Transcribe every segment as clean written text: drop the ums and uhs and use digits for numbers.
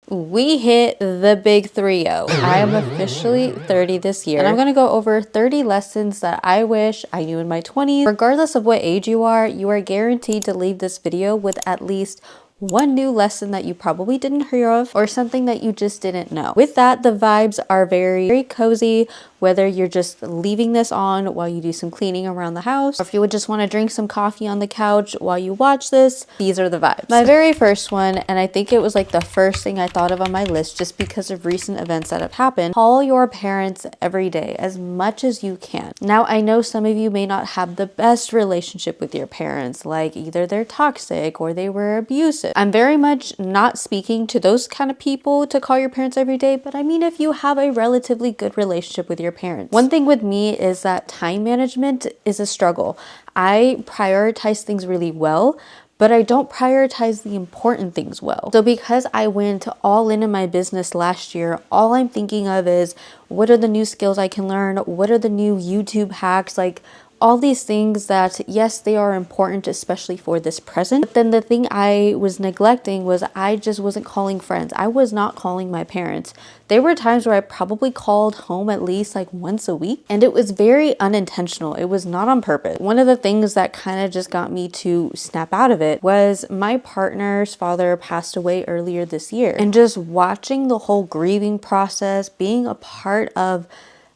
We hit the big 3-0. I am officially 30 this year, and I'm gonna go over 30 lessons that I wish I knew in my 20s. Regardless of what age you are guaranteed to leave this video with at least one new lesson that you probably didn't hear of, or something that you just didn't know. With that, the vibes are very cozy, whether you're just leaving this on while you do some cleaning around the house, or if you would just want to drink some coffee on the couch while you watch this, these are the vibes. My very first one, and I think it was like the first thing I thought of on my list just because of recent events that have happened: call your parents every day as much as you can. Now, I know some of you may not have the best relationship with your parents, like either they're toxic or they were abusive. I'm very much not speaking to those kind of people to call your parents every day, but I mean if you have a relatively good relationship with your parents. One thing with me is that time management is a struggle. I prioritize things really well, but I don't prioritize the important things well. So because I went all in my business last year, all I'm thinking of is what are the new skills I can learn? What are the new YouTube hacks? Like all these things that, yes, they are important, especially for this present. But then the thing I was neglecting was I just wasn't calling friends. I was not calling my parents. There were times where I probably called home at least like once a week, and it was very unintentional. It was not on purpose. One of the things that kind of just got me to snap out of it was my partner's father passed away earlier this year, and just watching the whole grieving process, being a part of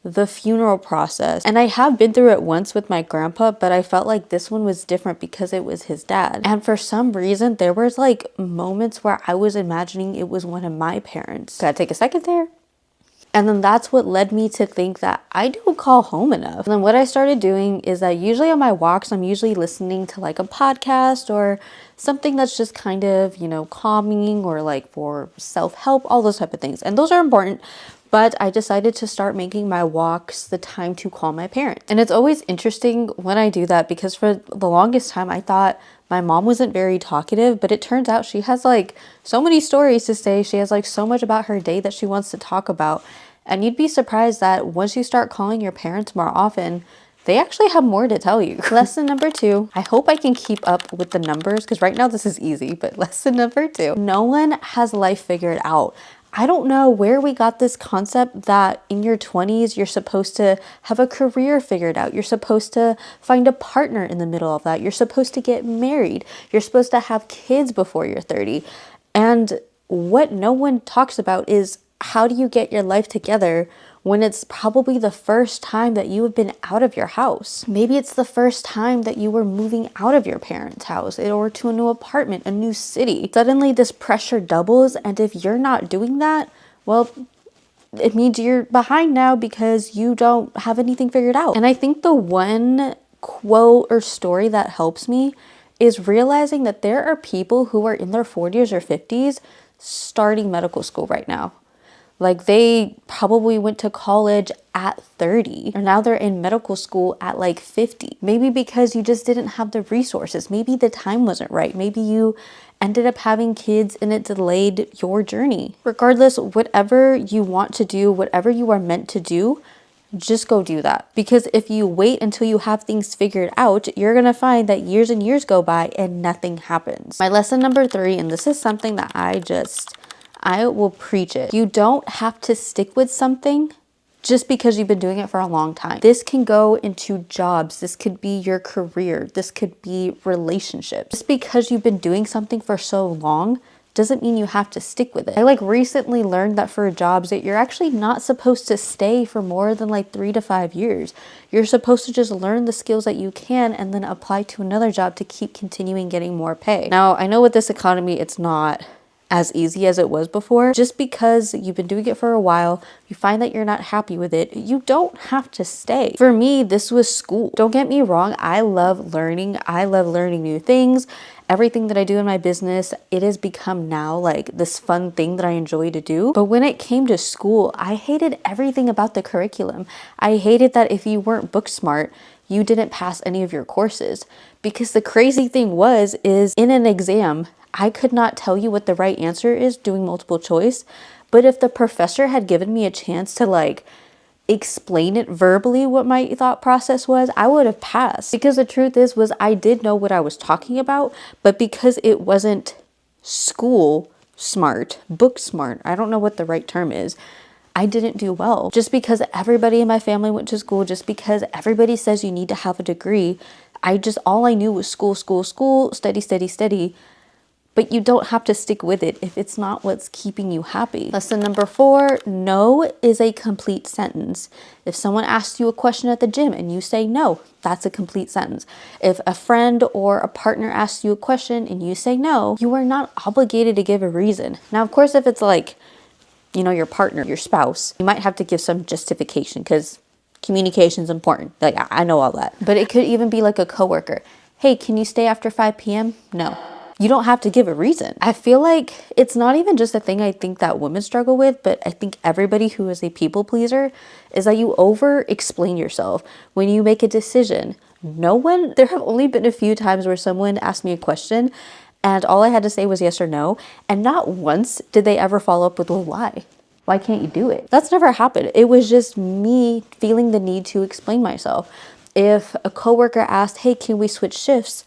the funeral process. And I have been through it once with my grandpa, but I felt like this one was different because it was his dad. And for some reason, there was like moments where I was imagining it was one of my parents. Gotta take a second there. And then that's what led me to think that I don't call home enough. And then what I started doing is that usually on my walks, I'm usually listening to like a podcast or something that's just kind of, you know, calming or like for self-help, all those type of things. And those are important. But I decided to start making my walks the time to call my parents. And it's always interesting when I do that because for the longest time, I thought my mom wasn't very talkative, but it turns out she has like so many stories to say. She has like so much about her day that she wants to talk about. And you'd be surprised that once you start calling your parents more often, they actually have more to tell you. Lesson number 2, I hope I can keep up with the numbers because right now this is easy, but lesson number 2, no one has life figured out. I don't know where we got this concept that in your 20s, you're supposed to have a career figured out. You're supposed to find a partner in the middle of that. You're supposed to get married. You're supposed to have kids before you're 30. And what no one talks about is how do you get your life together when it's probably the first time that you have been out of your house? Maybe it's the first time that you were moving out of your parents' house or to a new apartment, a new city. Suddenly this pressure doubles, and if you're not doing that, well, it means you're behind now because you don't have anything figured out. And I think the one quote or story that helps me is realizing that there are people who are in their 40s or 50s starting medical school right now. Like they probably went to college at 30 or now they're in medical school at like 50. Maybe because you just didn't have the resources. Maybe the time wasn't right. Maybe you ended up having kids and it delayed your journey. Regardless, whatever you want to do, whatever you are meant to do, just go do that. Because if you wait until you have things figured out, you're going to find that years and years go by and nothing happens. My lesson number 3, and this is something that I will preach it. You don't have to stick with something just because you've been doing it for a long time. This can go into jobs. This could be your career. This could be relationships. Just because you've been doing something for so long doesn't mean you have to stick with it. I recently learned that for jobs that you're actually not supposed to stay for more than 3 to 5 years. You're supposed to just learn the skills that you can and then apply to another job to keep continuing getting more pay. Now, I know with this economy, it's not as easy as it was before. Just because you've been doing it for a while, you find that you're not happy with it, you don't have to stay. For me, this was school. Don't get me wrong, I love learning. I love learning new things. Everything that I do in my business, it has become now this fun thing that I enjoy to do. But when it came to school, I hated everything about the curriculum. I hated that if you weren't book smart, you didn't pass any of your courses. Because the crazy thing is in an exam, I could not tell you what the right answer is doing multiple choice, but if the professor had given me a chance to explain it verbally what my thought process was, I would have passed. Because the truth was I did know what I was talking about, but because it wasn't school, smart, book smart, I don't know what the right term is, I didn't do well. Just because everybody in my family went to school, just because everybody says you need to have a degree, all I knew was school, school, school, study, study, study. But you don't have to stick with it if it's not what's keeping you happy. Lesson number 4, no is a complete sentence. If someone asks you a question at the gym and you say no, that's a complete sentence. If a friend or a partner asks you a question and you say no, you are not obligated to give a reason. Now, of course, if it's like, your partner, your spouse, you might have to give some justification because communication is important. Like, I know all that. But it could even be like a coworker. Hey, can you stay after 5 p.m.? No. You don't have to give a reason. I feel like it's not even just a thing I think that women struggle with, but I think everybody who is a people pleaser is that you over explain yourself when you make a decision. There have only been a few times where someone asked me a question and all I had to say was yes or no. And not once did they ever follow up with, well, why? Why can't you do it? That's never happened. It was just me feeling the need to explain myself. If a coworker asked, hey, can we switch shifts?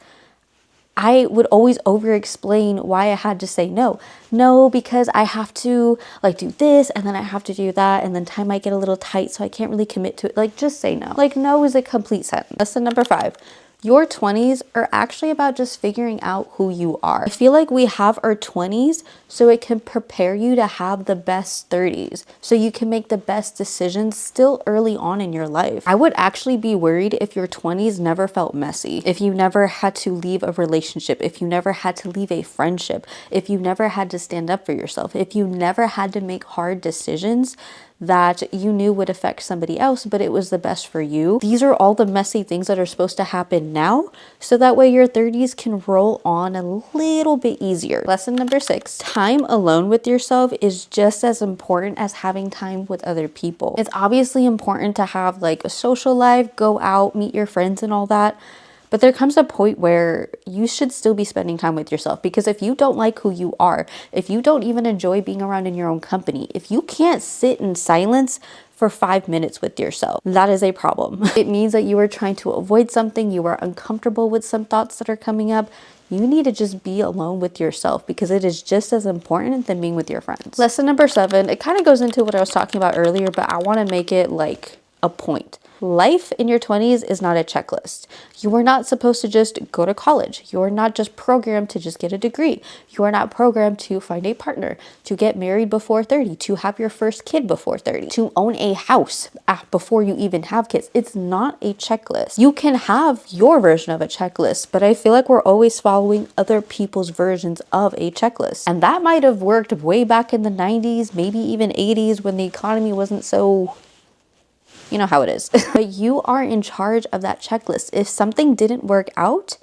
I would always over explain why I had to say no. No, because I have to do this and then I have to do that and then time might get a little tight so I can't really commit to it. Just say no. No is a complete sentence. Lesson number 5. Your 20s are actually about just figuring out who you are. I feel like we have our 20s so it can prepare you to have the best 30s, so you can make the best decisions still early on in your life. I would actually be worried if your 20s never felt messy, if you never had to leave a relationship, if you never had to leave a friendship, if you never had to stand up for yourself, if you never had to make hard decisions that you knew would affect somebody else, but it was the best for you. These are all the messy things that are supposed to happen now, so that way your 30s can roll on a little bit easier. Lesson number 6, time alone with yourself is just as important as having time with other people. It's obviously important to have a social life, go out, meet your friends and all that. But there comes a point where you should still be spending time with yourself, because if you don't like who you are, if you don't even enjoy being around in your own company, if you can't sit in silence for 5 minutes with yourself, that is a problem. It means that you are trying to avoid something, you are uncomfortable with some thoughts that are coming up. You need to just be alone with yourself because it is just as important than being with your friends. Lesson number 7, it kind of goes into what I was talking about earlier, but I want to make it a point. Life in your 20s is not a checklist. You are not supposed to just go to college. You are not just programmed to just get a degree. You are not programmed to find a partner, to get married before 30, to have your first kid before 30, to own a house before you even have kids. It's not a checklist. You can have your version of a checklist, but I feel like we're always following other people's versions of a checklist. And that might have worked way back in the 90s, maybe even 80s, when the economy wasn't so... You know how it is. But you are in charge of that checklist. If something didn't work out,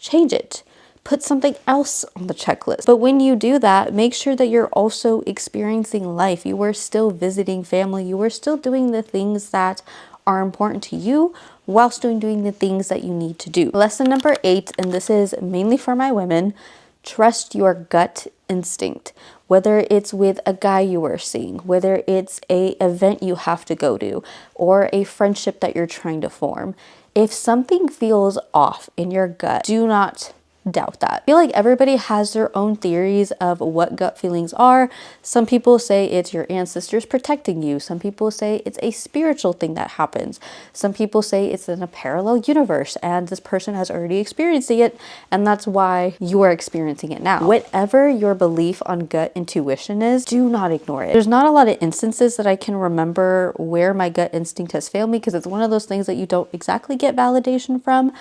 change it. Put something else on the checklist. But when you do that, make sure that you're also experiencing life. You are still visiting family. You are still doing the things that are important to you while still doing the things that you need to do. Lesson number 8, and this is mainly for my women, trust your gut instinct. Whether it's with a guy you are seeing, whether it's an event you have to go to, or a friendship that you're trying to form. If something feels off in your gut, do not doubt that. I feel like everybody has their own theories of what gut feelings are. Some people say it's your ancestors protecting you. Some people say it's a spiritual thing that happens. Some people say it's in a parallel universe and this person has already experienced it and that's why you are experiencing it now. Whatever your belief on gut intuition is, do not ignore it. There's not a lot of instances that I can remember where my gut instinct has failed me, because it's one of those things that you don't exactly get validation from.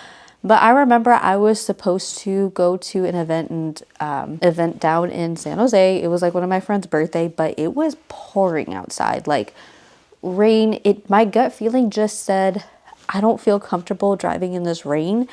But I remember I was supposed to go to an event down in San Jose. It was one of my friend's birthday, but it was pouring outside, rain. My gut feeling just said, I don't feel comfortable driving in this rain.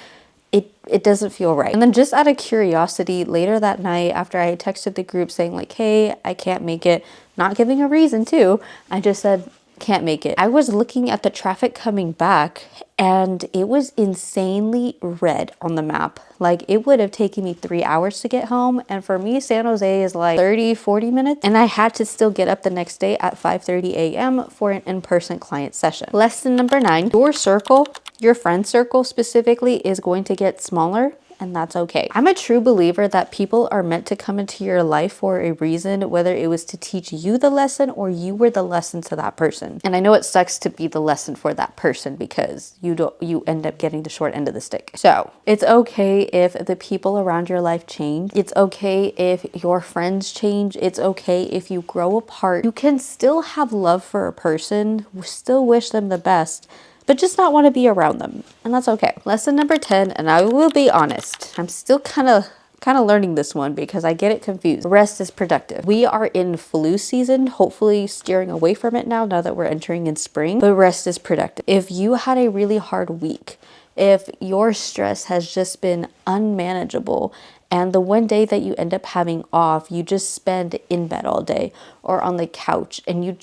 It doesn't feel right. And then just out of curiosity, later that night after I had texted the group saying hey, I can't make it, not giving a reason too, I just said, can't make it. I was looking at the traffic coming back and it was insanely red on the map. It would have taken me 3 hours to get home, and for me San Jose is 30-40 minutes, and I had to still get up the next day at 5:30 a.m. for an in-person client session. Lesson number 9, your circle, your friend circle specifically, is going to get smaller and that's okay. I'm a true believer that people are meant to come into your life for a reason, whether it was to teach you the lesson or you were the lesson to that person. And I know it sucks to be the lesson for that person because you end up getting the short end of the stick. So it's okay if the people around your life change. It's okay if your friends change. It's okay if you grow apart. You can still have love for a person, still wish them the best, but just not want to be around them. And that's okay. Lesson number 10, and I will be honest, I'm still kind of learning this one because I get it confused. Rest is productive. We are in flu season, hopefully steering away from it now that we're entering in spring, but rest is productive. If you had a really hard week, if your stress has just been unmanageable, and the one day that you end up having off, you just spend in bed all day or on the couch, and you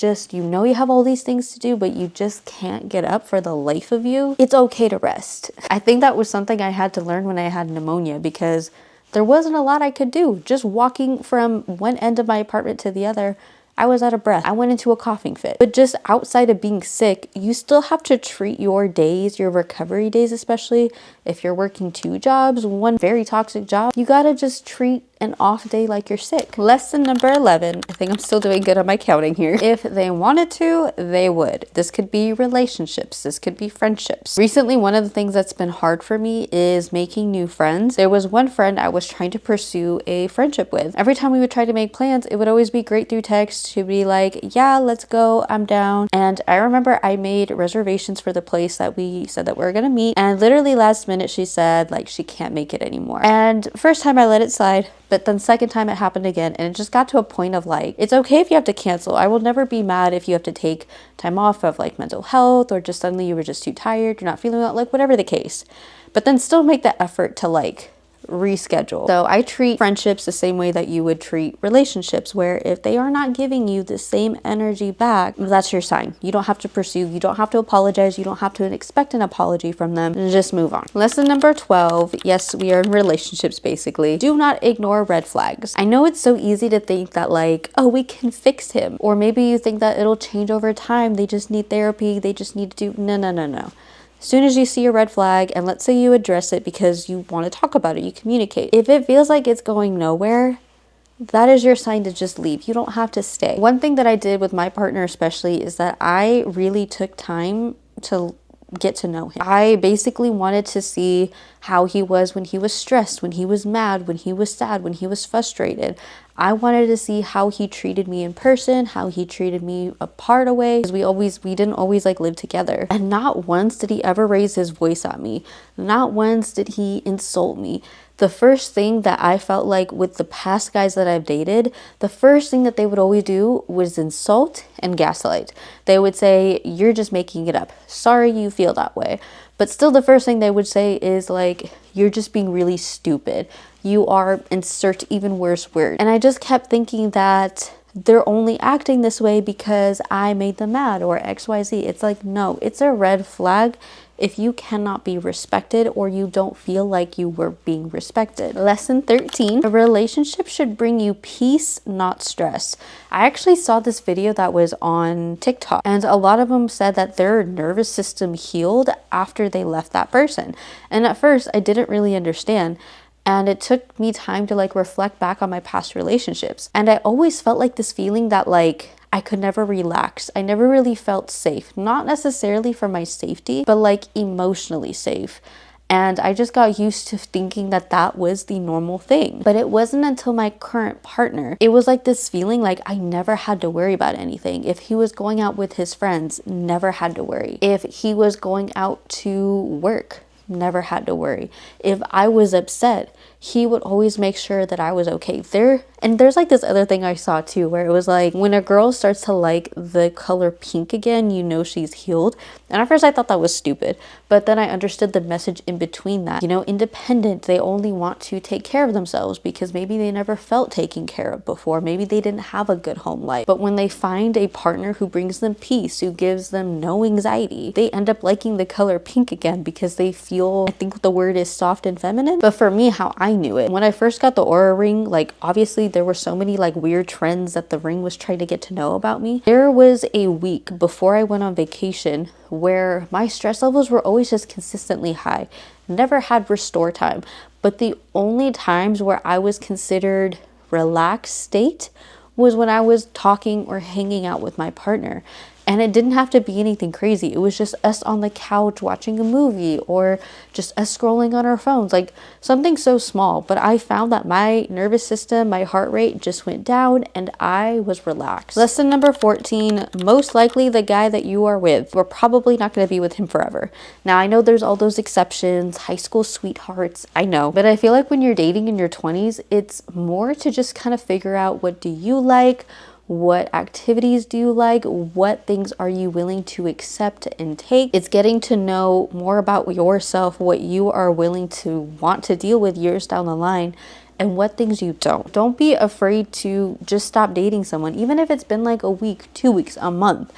know you have all these things to do, but you just can't get up for the life of you, it's okay to rest. I think that was something I had to learn when I had pneumonia because there wasn't a lot I could do. Just walking from one end of my apartment to the other, I was out of breath. I went into a coughing fit. But just outside of being sick, you still have to treat your days, your recovery days, especially if you're working 2 jobs, one very toxic job, you gotta just treat an off day like you're sick. Lesson number 11. I think I'm still doing good on my counting here. If they wanted to, they would. This could be relationships. This could be friendships. Recently, one of the things that's been hard for me is making new friends. There was one friend I was trying to pursue a friendship with. Every time we would try to make plans, it would always be great through text. She'd be like, yeah, let's go. I'm down. And I remember I made reservations for the place that we said that we were going to meet. And literally last minute, she said like she can't make it anymore. And first time I let it slide. But then second time it happened again, and it just got to a point of like, it's okay if you have to cancel. I will never be mad if you have to take time off of like mental health or just suddenly you were just too tired, you're not feeling well, like whatever the case. But then still make that effort to like reschedule. So I treat friendships the same way that you would treat relationships, where if they are not giving you the same energy back, that's your sign. You don't have to pursue, you don't have to apologize, you don't have to expect an apology from them, just move on. Lesson number 12, yes, we are in relationships basically. Do not ignore red flags. I know it's so easy to think that like, oh, we can fix him, or maybe you think that it'll change over time, they just need therapy, they just need to do, no. As soon as you see a red flag, and let's say you address it because you want to talk about it, you communicate. If it feels like it's going nowhere, that is your sign to just leave. You don't have to stay. One thing that I did with my partner especially is that I really took time to get to know him. I basically wanted to see how he was when he was stressed, when he was mad, when he was sad, when he was frustrated. I wanted to see how he treated me in person, how he treated me apart away, because we didn't always like live together. And not once did he ever raise his voice at me. Not once did he insult me. The first thing that I felt like with the past guys that I've dated, the first thing that they would always do was insult and gaslight. They would say, you're just making it up. Sorry you feel that way. But still the first thing they would say is like, you're just being really stupid. You are, insert even worse word. And I just kept thinking that they're only acting this way because I made them mad or XYZ. It's like, no, it's a red flag if you cannot be respected or you don't feel like you were being respected. Lesson 13, a relationship should bring you peace, not stress. I actually saw this video that was on TikTok, and a lot of them said that their nervous system healed after they left that person. And at first I didn't really understand. And it took me time to like reflect back on my past relationships. And I always felt like this feeling that like I could never relax. I never really felt safe, not necessarily for my safety, but like emotionally safe. And I just got used to thinking that that was the normal thing. But it wasn't until my current partner, it was like this feeling like I never had to worry about anything. If he was going out with his friends, never had to worry. If he was going out to work, never had to worry. If I was upset, he would always make sure that I was okay. There's like this other thing I saw too, where it was like when a girl starts to like the color pink again, you know she's healed. And at first I thought that was stupid, but then I understood the message in between that. You know, independent, they only want to take care of themselves because maybe they never felt taken care of before. Maybe they didn't have a good home life. But when they find a partner who brings them peace, who gives them no anxiety, they end up liking the color pink again because they feel, I think the word is soft and feminine. But for me, how I knew it, when I first got the Aura ring, like obviously there were so many like weird trends that the ring was trying to get to know about me. There was a week before I went on vacation where my stress levels were always just consistently high. Never had restore time. But the only times where I was considered relaxed state was when I was talking or hanging out with my partner. And it didn't have to be anything crazy. It was just us on the couch watching a movie or just us scrolling on our phones, like something so small. But I found that my nervous system, my heart rate just went down and I was relaxed. Lesson number 14, most likely the guy that you are with, we're probably not going to be with him forever. Now, I know there's all those exceptions, high school sweethearts, I know. But I feel like when you're dating in your 20s, it's more to just kind of figure out, what do you like? What activities do you like? What things are you willing to accept and take? It's getting to know more about yourself, what you are willing to want to deal with years down the line, and what things you don't. Don't be afraid to just stop dating someone, even if it's been like a week, 2 weeks, a month.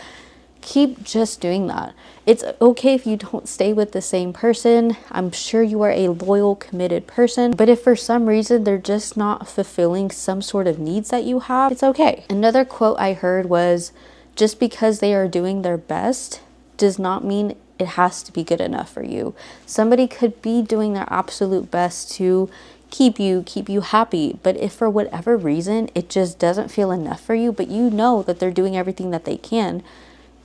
Keep just doing that. It's okay if you don't stay with the same person. I'm sure you are a loyal, committed person, but if for some reason they're just not fulfilling some sort of needs that you have, it's okay. Another quote I heard was, just because they are doing their best does not mean it has to be good enough for you. Somebody could be doing their absolute best to keep you happy, but if for whatever reason it just doesn't feel enough for you, but you know that they're doing everything that they can,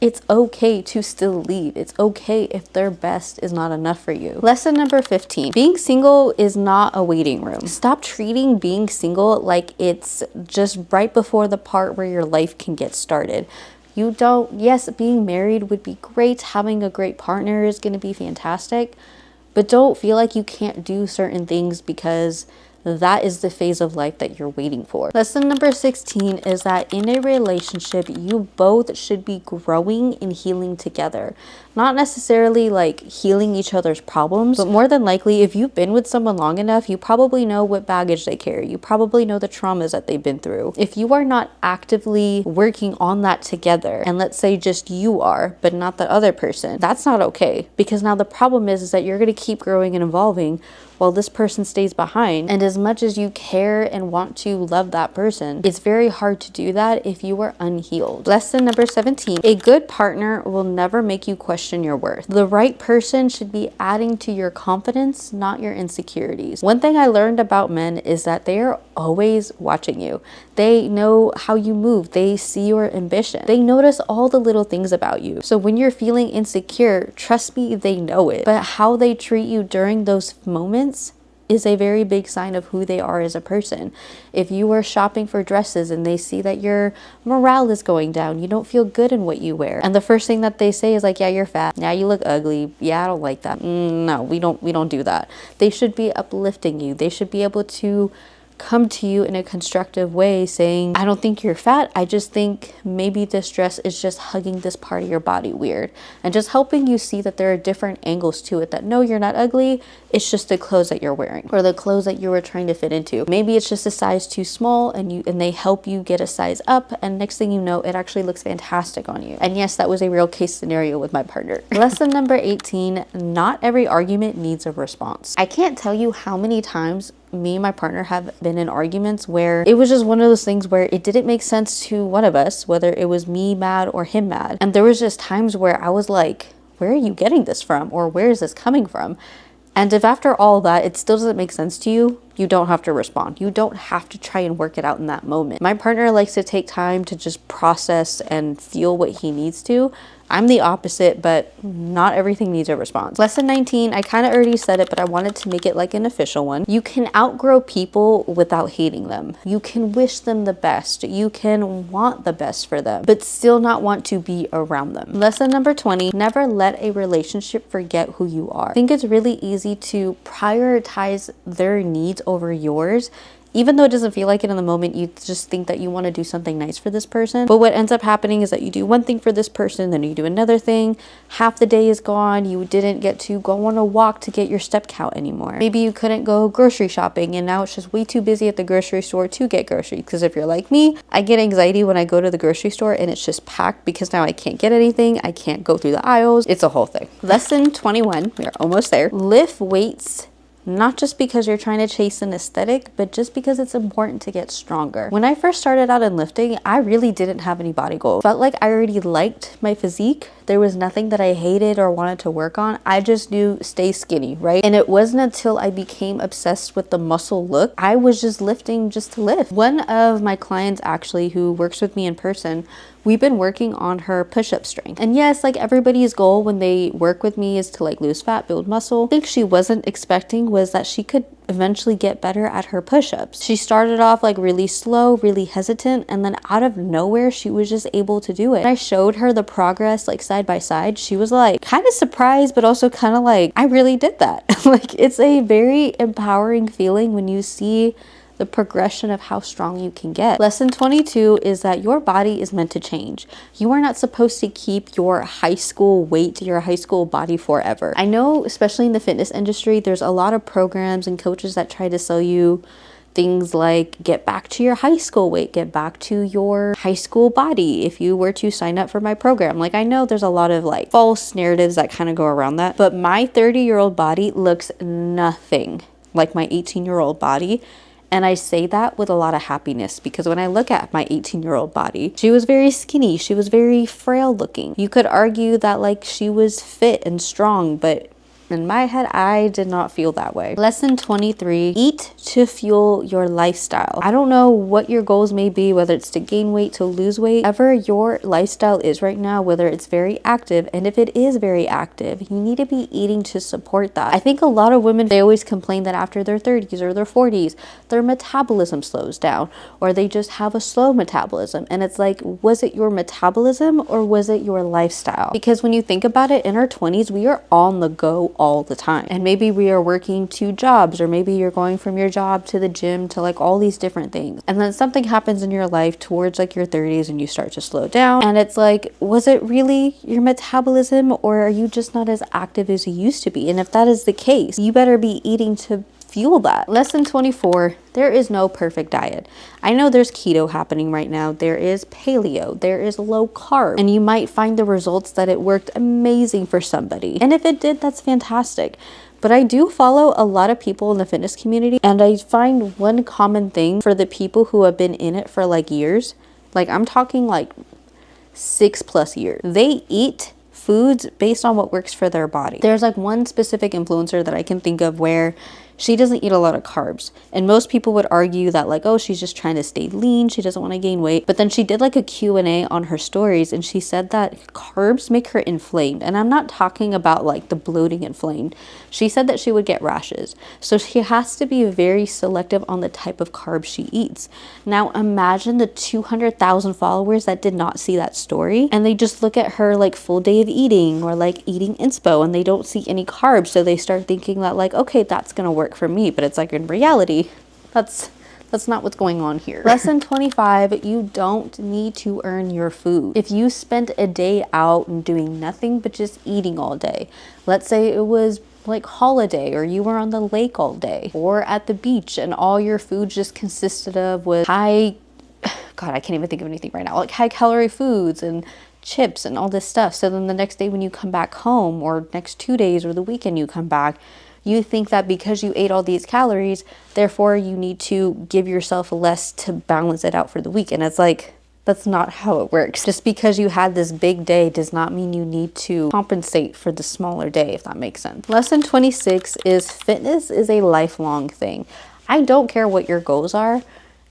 it's okay to still leave. It's okay if their best is not enough for you. Lesson number 15, being single is not a waiting room. Stop treating being single like it's just right before the part where your life can get started. Yes, being married would be great. Having a great partner is going to be fantastic, but don't feel like you can't do certain things because that is the phase of life that you're waiting for. Lesson number 16 is that in a relationship, you both should be growing and healing together. Not necessarily like healing each other's problems, but more than likely, if you've been with someone long enough, you probably know what baggage they carry. You probably know the traumas that they've been through. If you are not actively working on that together, and let's say just you are, but not the other person, that's not okay. Because now the problem is that you're going to keep growing and evolving while this person stays behind. And as much as you care and want to love that person, it's very hard to do that if you are unhealed. Lesson number 17, a good partner will never make you question your worth. The right person should be adding to your confidence, not your insecurities. One thing I learned about men is that they are always watching you. They know how you move. They see your ambition. They notice all the little things about you. So when you're feeling insecure, trust me, they know it. But how they treat you during those moments is a very big sign of who they are as a person. If you are shopping for dresses and they see that your morale is going down, you don't feel good in what you wear, and the first thing that they say is like, yeah, you're fat, yeah, you look ugly, yeah, I don't like that. No, we don't do that. They should be uplifting you. They should be able to come to you in a constructive way saying, I don't think you're fat, I just think maybe this dress is just hugging this part of your body weird, and just helping you see that there are different angles to it, that no, you're not ugly, it's just the clothes that you're wearing or the clothes that you were trying to fit into. Maybe it's just a size too small and they help you get a size up, and next thing you know, it actually looks fantastic on you. And yes, that was a real case scenario with my partner. Lesson number 18, not every argument needs a response. I can't tell you how many times me and my partner have been in arguments where it was just one of those things where it didn't make sense to one of us, whether it was me mad or him mad. And there was just times where I was like, where are you getting this from? Or where is this coming from? And if after all that, it still doesn't make sense to you, you don't have to respond. You don't have to try and work it out in that moment. My partner likes to take time to just process and feel what he needs to. I'm the opposite, but not everything needs a response. Lesson 19, I kind of already said it, but I wanted to make it like an official one. You can outgrow people without hating them. You can wish them the best. You can want the best for them, but still not want to be around them. Lesson number 20, never let a relationship forget who you are. I think it's really easy to prioritize their needs over yours. Even though it doesn't feel like it in the moment, you just think that you want to do something nice for this person. But what ends up happening is that you do one thing for this person, then you do another thing. Half the day is gone. You didn't get to go on a walk to get your step count anymore. Maybe you couldn't go grocery shopping and now it's just way too busy at the grocery store to get groceries. Because if you're like me, I get anxiety when I go to the grocery store and it's just packed because now I can't get anything. I can't go through the aisles. It's a whole thing. Lesson 21, we are almost there. Lift weights Not just because you're trying to chase an aesthetic, but just because it's important to get stronger. When I first started out in lifting, I really didn't have any body goals. Felt like I already liked my physique. There was nothing that I hated or wanted to work on. I just knew stay skinny, right? And it wasn't until I became obsessed with the muscle look, I was just lifting just to lift. One of my clients actually who works with me in person, we've been working on her push-up strength. And yes, like everybody's goal when they work with me is to like lose fat, build muscle. I think she wasn't expecting was that she could eventually get better at her push-ups. She started off like really slow, really hesitant, and then out of nowhere, she was just able to do it. When I showed her the progress like side by side, she was like kind of surprised, but also kind of like, I really did that. Like it's a very empowering feeling when you see the progression of how strong you can get. Lesson 22 is that your body is meant to change. You are not supposed to keep your high school weight, your high school body forever. I know, especially in the fitness industry, there's a lot of programs and coaches that try to sell you things like get back to your high school weight, get back to your high school body if you were to sign up for my program. Like I know there's a lot of like false narratives that kind of go around that, but my 30-year-old body looks nothing like my 18-year-old body. And I say that with a lot of happiness because when I look at my 18-year-old body, she was very skinny. She was very frail looking. You could argue that like she was fit and strong, but in my head, I did not feel that way. Lesson 23, eat to fuel your lifestyle. I don't know what your goals may be, whether it's to gain weight, to lose weight, whatever your lifestyle is right now, whether it's very active, and if it is very active, you need to be eating to support that. I think a lot of women, they always complain that after their 30s or their 40s, their metabolism slows down, or they just have a slow metabolism. And it's like, was it your metabolism or was it your lifestyle? Because when you think about it, in our 20s, we are on the go all the time. And maybe we are working 2 jobs, or maybe you're going from your job to the gym to like all these different things. And then something happens in your life towards like your 30s and you start to slow down. And it's like, was it really your metabolism or are you just not as active as you used to be? And if that is the case, you better be eating to fuel that. Lesson 24, there is no perfect diet. I know there's keto happening right now. There is paleo, there is low carb, and you might find the results that it worked amazing for somebody. And if it did, that's fantastic. But I do follow a lot of people in the fitness community, and I find one common thing for the people who have been in it for like years, like I'm talking like 6+ years, they eat foods based on what works for their body. There's like one specific influencer that I can think of where she doesn't eat a lot of carbs. And most people would argue that like, oh, she's just trying to stay lean. She doesn't want to gain weight. But then she did like a Q&A on her stories and she said that carbs make her inflamed. And I'm not talking about like the bloating inflamed. She said that she would get rashes. So she has to be very selective on the type of carbs she eats. Now imagine the 200,000 followers that did not see that story and they just look at her like full day of eating or like eating inspo and they don't see any carbs. So they start thinking that like, okay, that's going to work for me. But it's like in reality, that's not what's going on here. Lesson 25, you don't need to earn your food. If you spent a day out and doing nothing but just eating all day, let's say it was like holiday or you were on the lake all day or at the beach and all your food just consisted of with high, God, I can't even think of anything right now, like high calorie foods and chips and all this stuff. So then the next day when you come back home or next 2 days or the weekend you come back, you think that because you ate all these calories, therefore you need to give yourself less to balance it out for the week. And it's like, that's not how it works. Just because you had this big day does not mean you need to compensate for the smaller day, if that makes sense. Lesson 26 is fitness is a lifelong thing. I don't care what your goals are.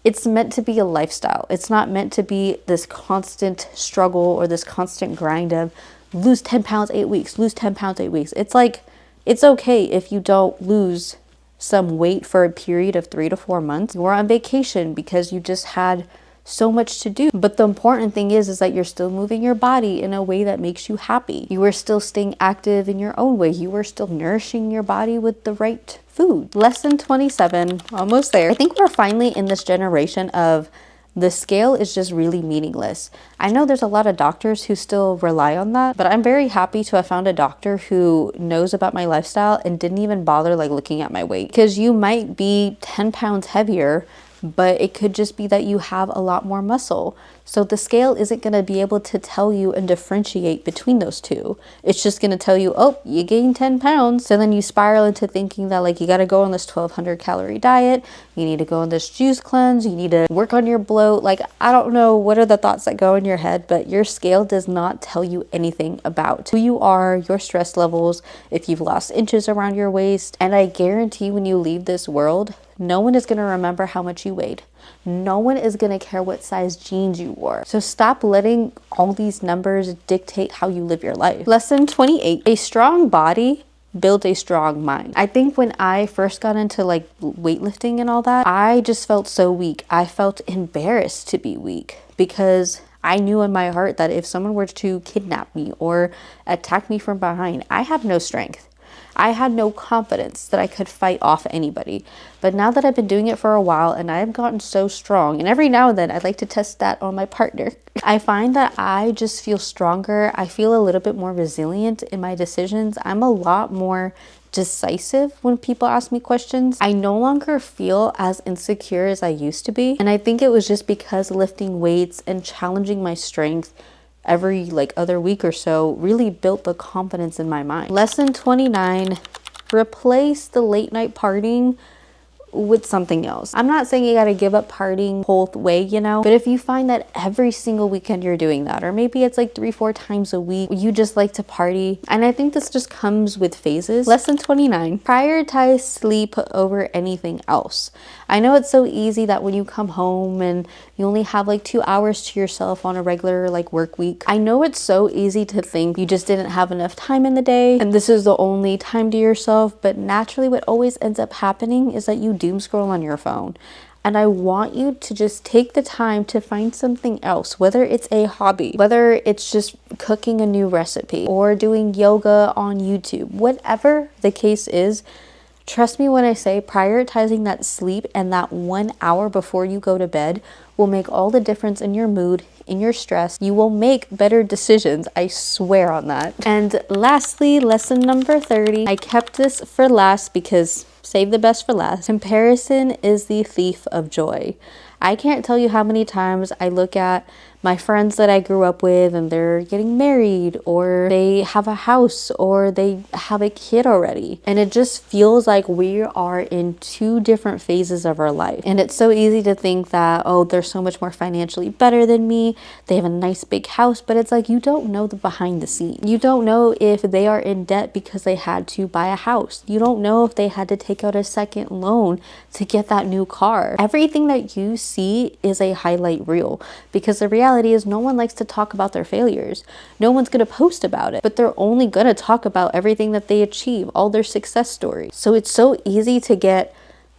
It's meant to be a lifestyle. It's not meant to be this constant struggle or this constant grind of lose 10 pounds 8 weeks, lose 10 pounds 8 weeks. It's like, it's okay if you don't lose some weight for a period of 3 to 4 months. You're on vacation because you just had so much to do. But the important thing is that you're still moving your body in a way that makes you happy. You are still staying active in your own way. You are still nourishing your body with the right food. Lesson 27, almost there. I think we're finally in this generation of the scale is just really meaningless. I know there's a lot of doctors who still rely on that, but I'm very happy to have found a doctor who knows about my lifestyle and didn't even bother like looking at my weight. Because you might be 10 pounds heavier, but it could just be that you have a lot more muscle. So the scale isn't going to be able to tell you and differentiate between those two. It's just going to tell you, oh, you gained 10 pounds. So then you spiral into thinking that like you got to go on this 1200 calorie diet. You need to go on this juice cleanse. You need to work on your bloat. Like, I don't know what are the thoughts that go in your head, but your scale does not tell you anything about who you are, your stress levels, if you've lost inches around your waist. And I guarantee when you leave this world, no one is going to remember how much you weighed. No one is going to care what size jeans you wore. So stop letting all these numbers dictate how you live your life. Lesson 28, a strong body builds a strong mind. I think when I first got into like weightlifting and all that, I just felt so weak. I felt embarrassed to be weak because I knew in my heart that if someone were to kidnap me or attack me from behind, I have no strength. I had no confidence that I could fight off anybody. But now that I've been doing it for a while and I've gotten so strong, and every now and then I'd like to test that on my partner, I find that I just feel stronger. I feel a little bit more resilient in my decisions. I'm a lot more decisive when people ask me questions. I no longer feel as insecure as I used to be. And I think it was just because lifting weights and challenging my strength every like other week or so really built the confidence in my mind. Lesson 29, replace the late night partying with something else. I'm not saying you got to give up partying whole way, you know, but if you find that every single weekend you're doing that, or maybe it's like 3-4 times a week, you just like to party. And I think this just comes with phases. Lesson 29, prioritize sleep over anything else. I know it's so easy that when you come home and you only have like 2 hours to yourself on a regular like work week, I know it's so easy to think you just didn't have enough time in the day and this is the only time to yourself, but naturally what always ends up happening is that you doom scroll on your phone. And I want you to just take the time to find something else, whether it's a hobby, whether it's just cooking a new recipe or doing yoga on YouTube, whatever the case is. Trust me when I say prioritizing that sleep and that 1 hour before you go to bed will make all the difference in your mood, in your stress. You will make better decisions. I swear on that. And lastly, lesson number 30. I kept this for last because save the best for last. Comparison is the thief of joy. I can't tell you how many times I look at my friends that I grew up with and they're getting married or they have a house or they have a kid already. And it just feels like we are in two different phases of our life. And it's so easy to think that, oh, they're so much more financially better than me. They have a nice big house, but it's like you don't know the behind the scenes. You don't know if they are in debt because they had to buy a house. You don't know if they had to take out a second loan to get that new car. Everything that you see is a highlight reel because the reality is no one likes to talk about their failures. No one's going to post about it, but they're only going to talk about everything that they achieve, all their success stories. So it's so easy to get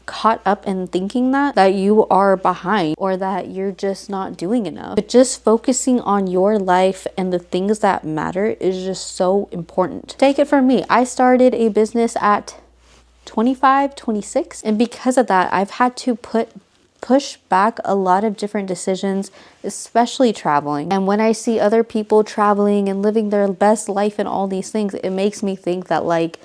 caught up in thinking that you are behind or that you're just not doing enough. But just focusing on your life and the things that matter is just so important. Take it from me. I started a business at 25, 26, and because of that, I've had to push back a lot of different decisions, especially traveling. And when I see other people traveling and living their best life and all these things, it makes me think that like,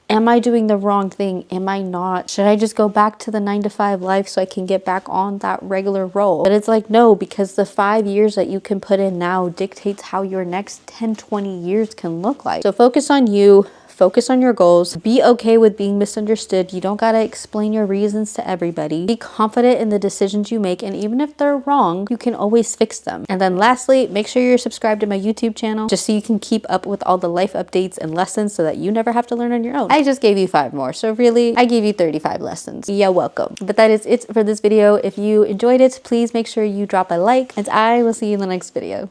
am I doing the wrong thing? Am I not? Should I just go back to the 9-to-5 life so I can get back on that regular role? But it's like, no, because the 5 years that you can put in now dictates how your next 10, 20 years can look like. So focus on you. Focus on your goals. Be okay with being misunderstood. You don't gotta explain your reasons to everybody. Be confident in the decisions you make, and even if they're wrong, you can always fix them. And then lastly, make sure you're subscribed to my YouTube channel just so you can keep up with all the life updates and lessons so that you never have to learn on your own. I just gave you 5 more, so really, I gave you 35 lessons. You're welcome. But that is it for this video. If you enjoyed it, please make sure you drop a like, and I will see you in the next video.